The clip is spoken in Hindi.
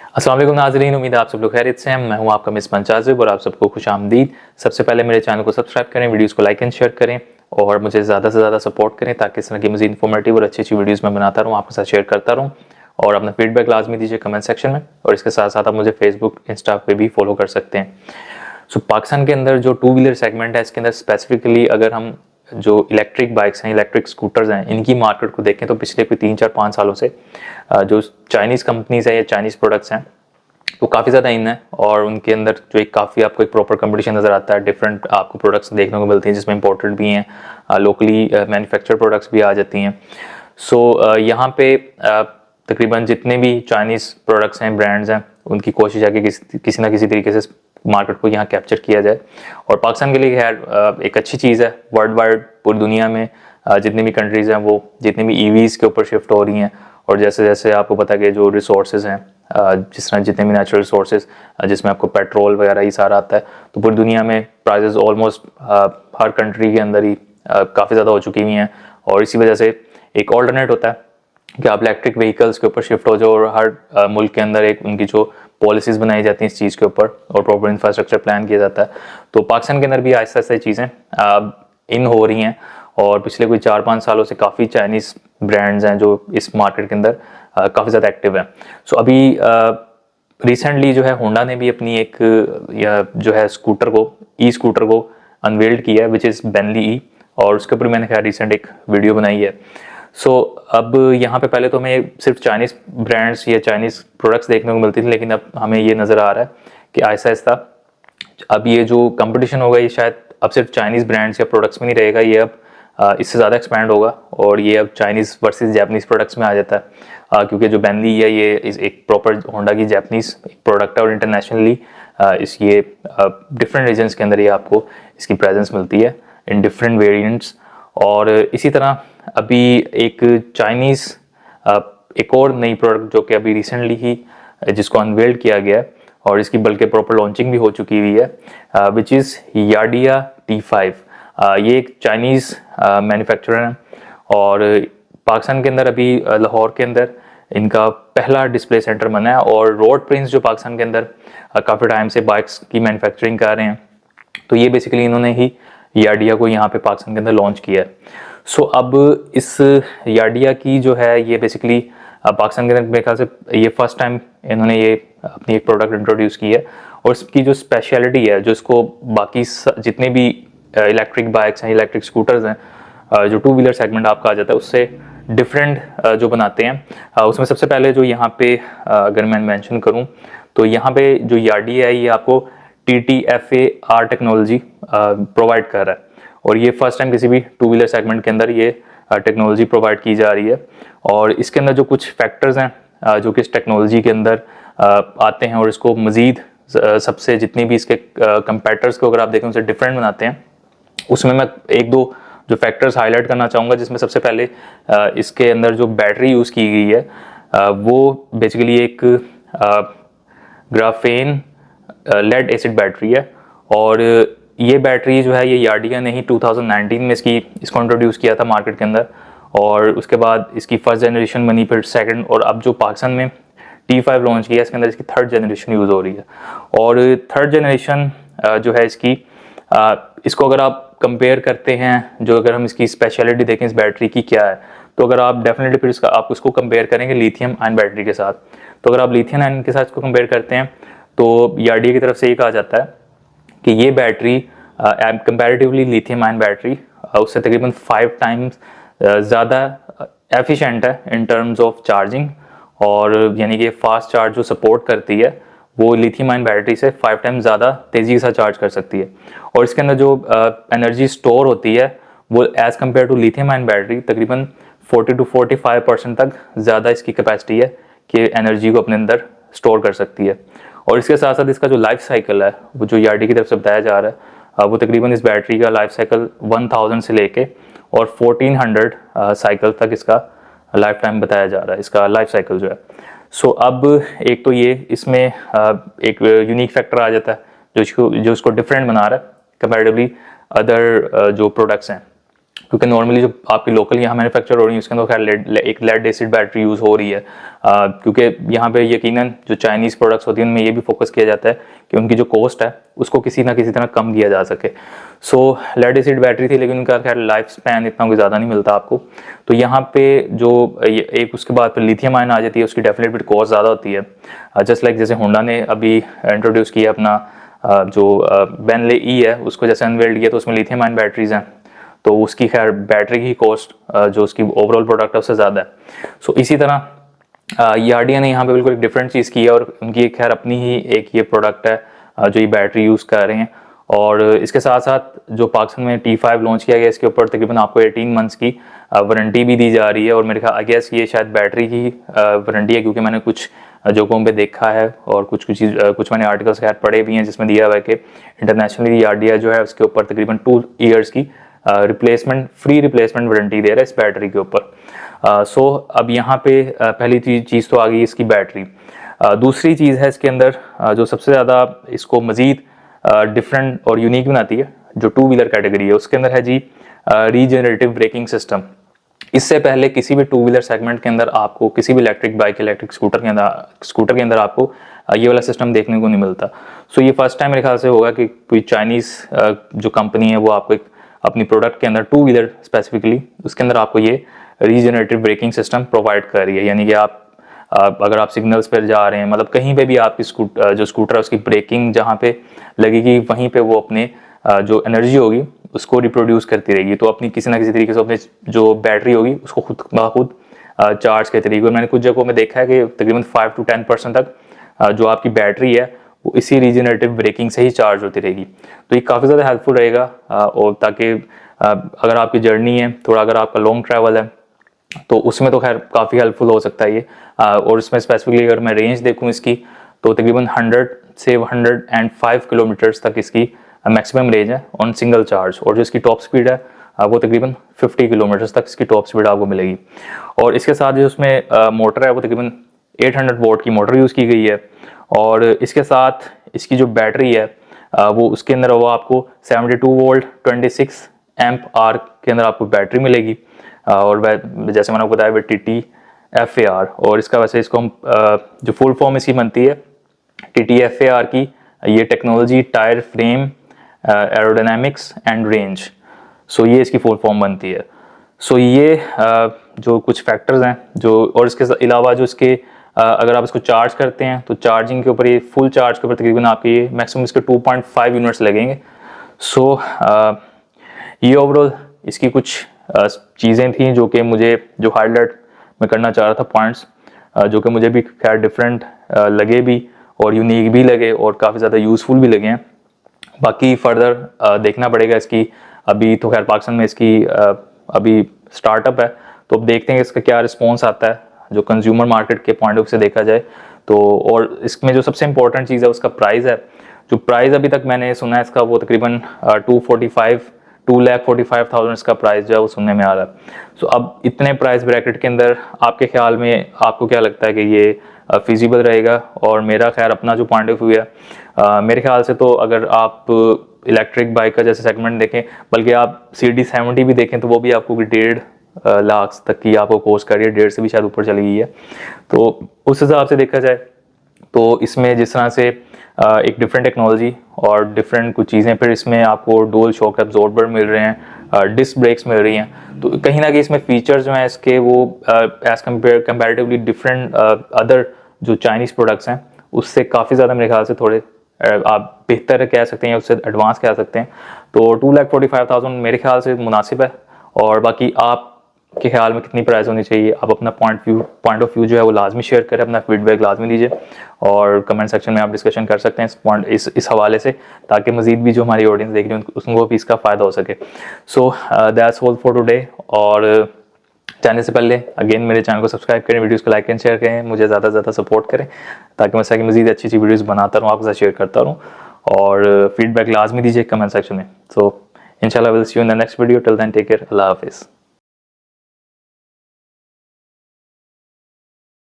अस्सलाम वालेकुम नाज़रीन, उम्मीद है आप सब लोग खैरियत से हैं। मैं हूं आपका मेज़बान चाज़िब और आप सबको खुशामदीद। सबसे पहले मेरे चैनल को सब्सक्राइब करें, वीडियोस को लाइक एंड शेयर करें और मुझे ज़्यादा से ज़्यादा सपोर्ट करें ताकि इस तरह की मज़ीद इन्फॉर्मेटिव और अच्छी वीडियोस मैं बनाता रहूँ, आपके साथ शेयर करता रहूँ। और अपना फीडबैक लाजमी दीजिए कमेंट सेक्शन में, और इसके साथ साथ आप मुझे फेसबुक, इंस्टा पे भी फॉलो कर सकते हैं। पाकिस्तान के अंदर जो टू व्हीलर सेगमेंट है, इसके अंदर स्पेसिफिकली अगर हम जो इलेक्ट्रिक बाइक्स हैं, इलेक्ट्रिक स्कूटर्स हैं, इनकी मार्केट को देखें तो पिछले कोई 3-4-5 सालों से जो चाइनीज़ कंपनीज हैं या चाइनीज़ प्रोडक्ट्स हैं वो काफ़ी ज़्यादा इन है, और उनके अंदर जो एक काफ़ी आपको एक प्रॉपर कंपटीशन नज़र आता है। डिफरेंट आपको प्रोडक्ट्स देखने को मिलती हैं जिसमें इंपोर्टेड भी हैं, लोकली मैन्युफैक्चर प्रोडक्ट्स भी आ जाती हैं। यहाँ पे तकरीबन जितने भी चाइनीज़ प्रोडक्ट्स हैं, ब्रांड्स हैं, उनकी कोशिश है कि किसी ना किसी तरीके से मार्केट को यहाँ कैप्चर किया जाए। और पाकिस्तान के लिए खैर एक अच्छी चीज़ है। वर्ल्ड वाइड पूरी दुनिया में जितनी भी कंट्रीज़ हैं वो जितनी भी ईवीज़ के ऊपर शिफ्ट हो रही हैं, और जैसे जैसे आपको पता है कि जो रिसोर्सेज हैं, जिस तरह जितने भी नेचुरल रिसोर्सेज जिसमें आपको पेट्रोल वगैरह ये सारा आता है, तो पूरी दुनिया में प्राइसेस ऑलमोस्ट हर कंट्री के अंदर ही काफ़ी ज़्यादा हो चुकी हुई हैं। और इसी वजह से एक ऑल्टरनेट होता है कि आप इलेक्ट्रिक व्हीकल्स के ऊपर शिफ्ट हो जाओ, और हर मुल्क के अंदर एक उनकी जो पॉलिसीज़ बनाई जाती हैं इस चीज़ के ऊपर, और प्रॉपर इंफ्रास्ट्रक्चर प्लान किया जाता है। तो पाकिस्तान के अंदर भी आहिस्ता आहिस्ता चीज़ें इन हो रही हैं, और पिछले कोई 4-5 सालों से काफ़ी चाइनीज़ ब्रांड्स हैं जो इस मार्केट के अंदर काफ़ी ज़्यादा एक्टिव हैं। अभी रिसेंटली जो है होंडा ने भी अपनी एक जो है ई स्कूटर को अनवेल्ड किया है, विच इज़ बेनली ई, और उसके ऊपर मैंने खैर रिसेंट एक वीडियो बनाई है। अब यहाँ पे पहले तो हमें सिर्फ चाइनीज़ ब्रांड्स या चाइनीज़ प्रोडक्ट्स देखने को मिलती थी, लेकिन अब हमें ये नज़र आ रहा है कि आहिस्ता आहिस्ता अब ये जो कंपटीशन होगा ये शायद अब सिर्फ चाइनीज़ ब्रांड्स या प्रोडक्ट्स में नहीं रहेगा, ये अब इससे ज़्यादा एक्सपैंड होगा, और ये अब चाइनीज़ वर्सेस जापानीज़ प्रोडक्ट्स में आ जाता है। क्योंकि जो बेनली है ये एक प्रॉपर होंडा की जापानीज़ प्रोडक्ट है, और इंटरनेशनली ये डिफरेंट रीजन्स के अंदर ये आपको इसकी प्रेजेंस मिलती है इन डिफरेंट वेरिएंट्स। और इसी तरह अभी एक चाइनीज़ एक और नई प्रोडक्ट जो कि अभी रिसेंटली ही जिसको अनवेल्ड किया गया है, और इसकी बल्कि प्रॉपर लॉन्चिंग भी हो चुकी हुई है, विच इज़ याडिया T5। ये एक चाइनीज़ मैन्युफैक्चरर है, और पाकिस्तान के अंदर अभी लाहौर के अंदर इनका पहला डिस्प्ले सेंटर बना है। और रोड प्रिंस जो पाकिस्तान के अंदर काफ़ी टाइम से बाइक्स की मैन्युफैक्चरिंग कर रहे हैं, तो ये बेसिकली इन्होंने ही याडिया को यहाँ पे पाकिस्तान के अंदर लॉन्च किया है। अब इस याडिया की जो है ये बेसिकली पाकिस्तान के अंदर मेरे ख्याल से ये फर्स्ट टाइम इन्होंने ये अपनी एक प्रोडक्ट इंट्रोड्यूस की है, और इसकी जो स्पेशलिटी है, जो इसको बाकी जितने भी इलेक्ट्रिक बाइक्स हैं, इलेक्ट्रिक स्कूटर्स हैं, जो टू व्हीलर सेगमेंट आपका आ जाता है उससे डिफरेंट जो बनाते हैं, उसमें सबसे पहले जो यहाँ पे अगर मैं मेंशन करूँ तो यहाँ पे जो याडिया है ये आपको TTFAR टेक्नोलॉजी प्रोवाइड कर रहा है, और ये फर्स्ट टाइम किसी भी टू व्हीलर सेगमेंट के अंदर ये टेक्नोलॉजी प्रोवाइड की जा रही है। और इसके अंदर जो कुछ फैक्टर्स हैं जो कि इस टेक्नोलॉजी के अंदर आते हैं, और इसको मज़ीद सबसे जितनी भी इसके कंपेटर्स को अगर आप देखें उनसे डिफरेंट बनाते हैं, उसमें मैं एक दो जो फैक्टर्स हाईलाइट करना चाहूँगा, जिसमें सबसे पहले इसके अंदर जो बैटरी यूज़ की गई है वो बेसिकली एक ग्राफेन लेड एसिड बैटरी है। और ये बैटरी जो है ये याडिया ने ही 2019 में इसको इंट्रोड्यूस किया था मार्केट के अंदर, और उसके बाद इसकी फर्स्ट जनरेशन बनी, फिर सेकंड, और अब जो पाकिस्तान में T5 लॉन्च किया इसके अंदर इसकी थर्ड जनरेशन यूज़ हो रही है। और थर्ड जनरेशन जो है इसकी इसको अगर आप कंपेयर करते हैं, जो अगर हम इसकी स्पेशलिटी देखें इस बैटरी की क्या है, तो अगर आप डेफिनेटली फिर आप उसको कंपेयर करेंगे लिथियम आयन बैटरी के साथ। तो अगर आप लिथियम आयन के साथ इसको कंपेयर करते हैं तो याडिया की तरफ से ये कहा जाता है कि ये battery comparatively lithium ion battery उससे तकरीबन 5 टाइम्स ज़्यादा एफिशिएंट है इन टर्म्स ऑफ चार्जिंग, और यानी कि फास्ट चार्ज जो सपोर्ट करती है वो लिथियम आयन बैटरी से 5 टाइम्स ज़्यादा तेज़ी के साथ चार्ज कर सकती है। और इसके अंदर जो एनर्जी स्टोर होती है वो as compare to lithium ion battery तकरीबन 40 to 45% तक ज़्यादा इसकी कैपेसिटी है कि एनर्जी को अपने अंदर स्टोर कर सकती है। और इसके साथ साथ इसका जो लाइफ साइकिल है वो जो याडी की तरफ से बताया जा रहा है, वो तकरीबन इस बैटरी का लाइफ साइकिल 1000 से लेके और 1400 साइकिल तक इसका लाइफ टाइम बताया जा रहा है, इसका लाइफ साइकिल जो है। अब एक तो ये इसमें एक यूनिक फैक्टर आ जाता है जो इसको डिफरेंट बना रहा है कंपैरेटिवली अदर जो प्रोडक्ट्स हैं। क्योंकि नॉर्मली जो आपकी लोकल यहाँ मैन्युफैक्चर हो रही है उसके अंदर खैर एक लेड एसिड बैटरी यूज़ हो रही है, क्योंकि यहाँ पे यकीनन जो चाइनीज़ प्रोडक्ट्स होती हैं उनमें ये भी फोकस किया जाता है कि उनकी जो कॉस्ट है उसको किसी ना किसी तरह कम किया जा सके। सो लेड एसिड बैटरी थी, लेकिन उनका खैर लाइफ स्पैन इतना कोई ज़्यादा नहीं मिलता आपको। तो यहाँ पे जो एक उसके बाद फिर लिथियम आयन आ जाती है, उसकी डेफिनेटली कॉस्ट ज़्यादा होती है। जस्ट लाइक जैसे होंडा ने अभी इंट्रोड्यूस किया अपना जो बेंटले ई है, उसको जैसे अनवेल्ड किया तो उसमें लिथियम आयन बैटरीज हैं, तो उसकी खैर बैटरी की कॉस्ट जो उसकी ओवरऑल प्रोडक्ट है उससे ज़्यादा है। सो इसी तरह यार्डिया ने यहाँ पे बिल्कुल एक डिफरेंट चीज़ की है, और उनकी खैर अपनी ही एक ये प्रोडक्ट है जो ये बैटरी यूज़ कर रहे हैं। और इसके साथ साथ जो पाकिस्तान में T5 लॉन्च किया गया, इसके ऊपर तकरीबन आपको 18 मंथ्स की वारंटी भी दी जा रही है। और मेरे ख्याल आई गेस ये शायद बैटरी की वारंटी है, क्योंकि मैंने कुछ जगहों पे देखा है और कुछ मैंने आर्टिकल्स खैर पढ़े भी हैं जिसमें दिया हुआ है कि इंटरनेशनली यार्डिया जो है उसके ऊपर तकरीबन 2 ईयर्स की फ्री रिप्लेसमेंट वारंटी दे रहा है इस बैटरी के ऊपर। सो अब यहाँ पे पहली चीज़ तो आ गई इसकी बैटरी। दूसरी चीज़ है इसके अंदर जो सबसे ज़्यादा इसको मज़ीद डिफरेंट और यूनिक बनाती है, जो 2 व्हीलर कैटेगरी है उसके अंदर है जी रीजनरेटिव ब्रेकिंग सिस्टम। इससे पहले किसी भी 2 व्हीलर सेगमेंट के अंदर आपको, किसी भी इलेक्ट्रिक बाइक, इलेक्ट्रिक स्कूटर के अंदर आपको ये वाला सिस्टम देखने को नहीं मिलता। सो ये फर्स्ट टाइम मेरे ख्याल से होगा कि कोई चाइनीज़ जो कंपनी है वो आपको अपनी प्रोडक्ट के अंदर 2 व्हीलर स्पेसिफिकली उसके अंदर आपको ये रीजनरेटिव ब्रेकिंग सिस्टम प्रोवाइड कर रही है। यानी कि आप अगर आप सिग्नल्स पर जा रहे हैं, मतलब कहीं पे भी आपकी जो स्कूटर है उसकी ब्रेकिंग जहाँ पे लगेगी वहीं पे वो अपने जो एनर्जी होगी उसको रिप्रोड्यूस करती रहेगी। तो अपनी किसी ना किसी तरीके से अपने जो बैटरी होगी उसको खुद चार्ज करती रहेगी। और मैंने कुछ जगहों में देखा है कि तकरीबन 5 to 10% तक जो आपकी बैटरी है वो इसी रीजनरेटिव ब्रेकिंग से ही चार्ज होती रहेगी। तो ये काफ़ी ज़्यादा हेल्पफुल रहेगा, और ताकि अगर आपकी जर्नी है थोड़ा, अगर आपका लॉन्ग ट्रैवल है तो उसमें तो खैर काफ़ी हेल्पफुल हो सकता है ये। और इसमें स्पेसिफिकली अगर मैं रेंज देखूँ इसकी तो तकरीबन 100 से 105 किलोमीटर्स तक इसकी मैक्सिमम रेंज है ऑन सिंगल चार्ज। और जो इसकी टॉप स्पीड है वो तकरीबन 50 किलोमीटर्स तक इसकी टॉप स्पीड आपको मिलेगी। और इसके साथ जो उसमें मोटर है वो तकरीबन 800 वोल्ट की मोटर यूज़ की गई है। और इसके साथ इसकी जो बैटरी है वो उसके अंदर वो आपको 72 वोल्ट 26 एम्प आर के अंदर आपको बैटरी मिलेगी। और जैसे मैंने आपको बताया TTFAR, और इसका वैसे इसको हम जो फुल फॉर्म इसकी बनती है TTFAR की, ये technology tyre frame aerodynamics and range. So ये इसकी फुल फॉर्म बनती है। सो ये जो कुछ फैक्टर्स हैं जो, और इसके अलावा जो इसके अगर आप इसको चार्ज करते हैं तो चार्जिंग के ऊपर, ये फुल चार्ज के ऊपर तकरीबन आपके ये मैक्सिमम इसके 2.5 यूनिट्स लगेंगे। सो ये ओवरऑल इसकी कुछ चीज़ें थी जो कि मुझे जो हाईलाइट मैं करना चाह रहा था, पॉइंट्स जो कि मुझे भी खैर डिफरेंट लगे भी और यूनिक भी लगे और काफ़ी ज़्यादा यूज़फुल भी लगे हैं। बाकी फर्दर देखना पड़ेगा इसकी। अभी तो खैर पाकिस्तान में इसकी अभी स्टार्टअप है, तो अब देखते हैं इसका क्या रिस्पॉन्स आता है जो कंज्यूमर मार्केट के पॉइंट ऑफ से देखा जाए तो। और इसमें जो सबसे इंपॉर्टेंट चीज़ है उसका प्राइस है। जो प्राइस अभी तक मैंने सुना है इसका वो तकरीबन 2,45,000 इसका प्राइस जो है वो सुनने में आ रहा है। सो अब इतने प्राइस ब्रैकेट के अंदर आपके ख्याल में आपको क्या लगता है कि ये फिजिबल रहेगा? और मेरा खैर अपना जो पॉइंट ऑफ व्यू है, मेरे ख्याल से तो अगर आप इलेक्ट्रिक बाइक का जैसे सेगमेंट देखें, बल्कि आप CD70 भी देखें तो वो भी आपको 1.5 लाख तक की आपको कोस्ट कर रही है, 1.5 से भी शायद ऊपर चली गई है। तो उस हिसाब से देखा जाए तो इसमें जिस तरह से एक डिफरेंट टेक्नोलॉजी और डिफरेंट कुछ चीज़ें, फिर इसमें आपको डुअल शॉक एब्जॉर्बर मिल रहे हैं, डिस्क ब्रेक्स मिल रही हैं, तो कहीं ना कहीं इसमें फीचर्स जो हैं इसके वो एज कंपेरेटिवली डिफरेंट अदर जो चाइनीज़ प्रोडक्ट्स हैं उससे काफ़ी ज़्यादा मेरे ख्याल से थोड़े आप बेहतर कह सकते हैं या उससे एडवांस कह सकते हैं। तो 2,45,000 मेरे ख्याल से मुनासिब है। और बाकी आप के ख्याल में कितनी प्राइस होनी चाहिए, आप अपना पॉइंट ऑफ व्यू जो है वो लाजमी शेयर करें, अपना फीडबैक लाजमी दीजिए और कमेंट सेक्शन में आप डिस्कशन कर सकते हैं इस हवाले से, ताकि मजीद भी जो हमारी ऑडियंस देख रही है उनको भी इसका फ़ायदा हो सके। So that's all for today. और जाने से पहले अगेन मेरे चैनल को सब्सक्राइब करें, वीडियोज़ को लाइक एंड शेयर करें, मुझे ज़्यादा से ज़्यादा सपोर्ट करें ताकि मैं सारी मजीद अच्छी वीडियोज़ बनाता रहूँ, आपके साथ शेयर करता रहूँ। और फीडबैक लाजमी दीजिए कमेंट सेक्शन में। सो इंशाल्लाह will see you in the next video. Till then take care, अल्लाह हाफिज़।